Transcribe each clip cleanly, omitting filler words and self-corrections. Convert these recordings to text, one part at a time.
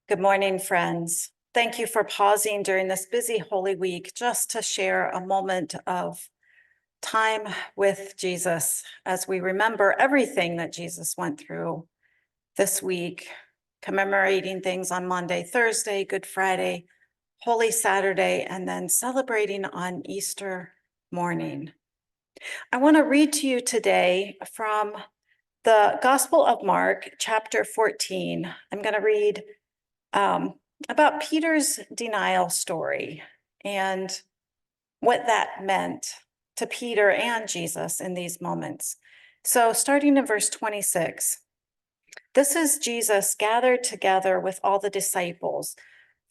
Good morning, friends. Thank you for pausing during this busy Holy Week just to share a moment of time with Jesus as we remember everything that Jesus went through this week, commemorating things on Monday, Thursday, Good Friday, Holy Saturday, and then celebrating on Easter morning. I want to read to you today from the Gospel of Mark, chapter 14. I'm going to read about Peter's denial story and what that meant to Peter and Jesus in these moments. So, starting in verse 26, this is Jesus gathered together with all the disciples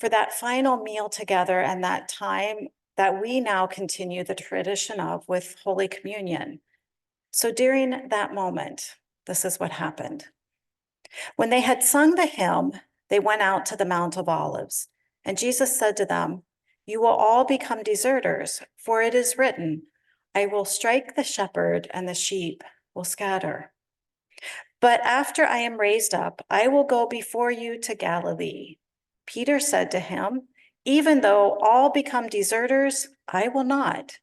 for that final meal together and that time that we now continue the tradition of with Holy Communion. So, during that moment, this is what happened. When they had sung the hymn, they went out to the Mount of Olives. And Jesus said to them, "You will all become deserters, for it is written, I will strike the shepherd and the sheep will scatter. But after I am raised up, I will go before you to Galilee." Peter said to him, "Even though all become deserters, I will not."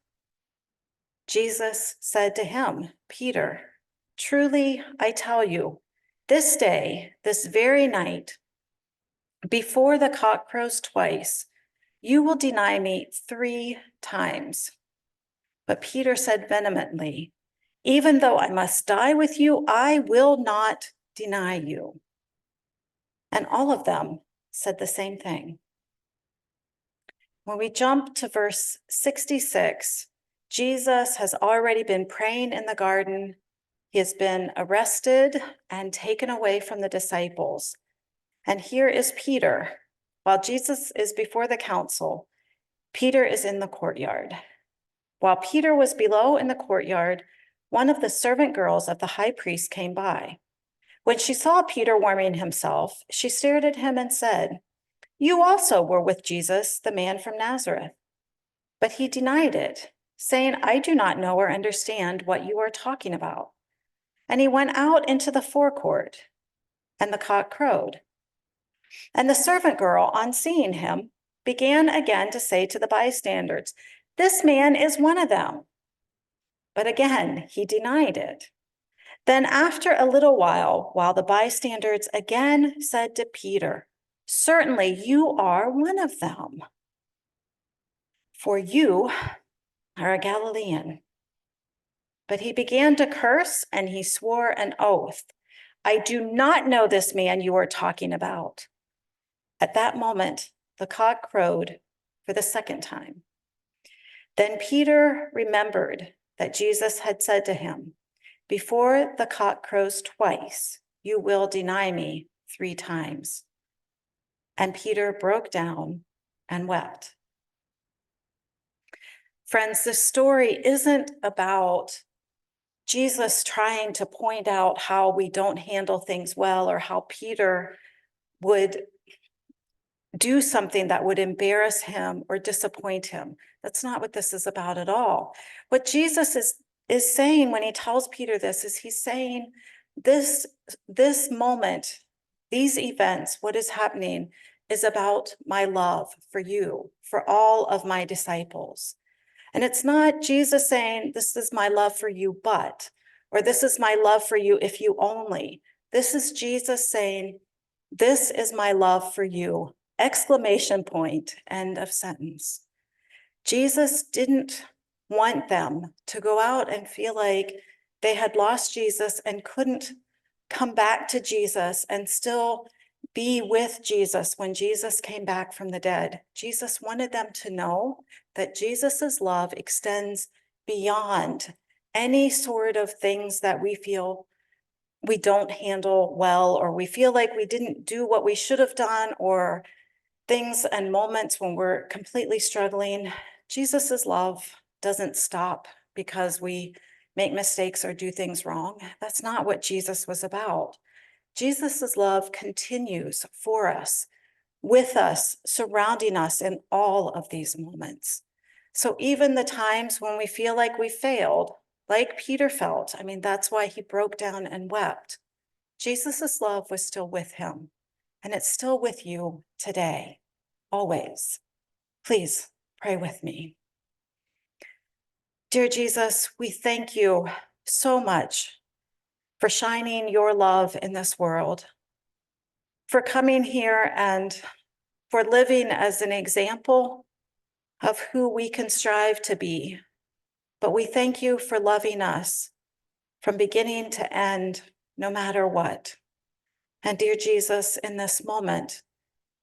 Jesus said to him, "Peter, truly I tell you, this day, this very night, before the cock crows twice, you will deny me 3 times." But Peter said vehemently, "Even though I must die with you, I will not deny you." And all of them said the same thing. When we jump to verse 66, Jesus has already been praying in the garden. He has been arrested and taken away from the disciples. And here is Peter. While Jesus is before the council, Peter is in the courtyard. While Peter was below in the courtyard, one of the servant girls of the high priest came by. When she saw Peter warming himself, she stared at him and said, "You also were with Jesus, the man from Nazareth." But he denied it, saying, "I do not know or understand what you are talking about." And he went out into the forecourt, and the cock crowed. And the servant girl, on seeing him, began again to say to the bystanders, "This man is one of them." But again, he denied it. Then after a little while the bystanders again said to Peter, "Certainly you are one of them, for you are a Galilean." But he began to curse and he swore an oath, "I do not know this man you are talking about." At that moment, the cock crowed for the second time. Then Peter remembered that Jesus had said to him, "Before the cock crows twice, you will deny me 3 times." And Peter broke down and wept. Friends, this story isn't about Jesus trying to point out how we don't handle things well or how Peter would do something that would embarrass him or disappoint him. That's not what this is about at all. What Jesus is saying when he tells Peter this is he's saying this moment, these events, what is happening is about my love for you, for all of my disciples. And it's not Jesus saying, "This is my love for you, but," or "This is my love for you if you only." This is Jesus saying, "This is my love for you." Exclamation point, end of sentence. Jesus didn't want them to go out and feel like they had lost Jesus and couldn't come back to Jesus and still be with Jesus when Jesus came back from the dead. Jesus wanted them to know that Jesus's love extends beyond any sort of things that we feel we don't handle well, or we feel like we didn't do what we should have done, or things and moments when we're completely struggling. Jesus's love doesn't stop because we make mistakes or do things wrong. That's not what Jesus was about. Jesus's love continues for us, with us, surrounding us in all of these moments. So even the times when we feel like we failed, like Peter felt, that's why he broke down and wept. Jesus's love was still with him. and it's still with you today, always. Please pray with me. Dear Jesus, we thank you so much for shining your love in this world, for coming here and for living as an example of who we can strive to be. But we thank you for loving us from beginning to end, no matter what. And dear Jesus, in this moment,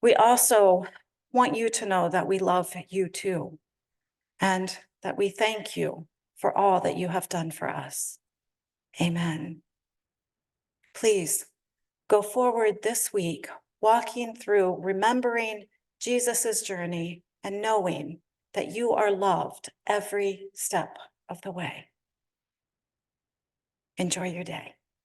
we also want you to know that we love you too, and that we thank you for all that you have done for us. Amen. Please go forward this week, walking through, remembering Jesus's journey and knowing that you are loved every step of the way. Enjoy your day.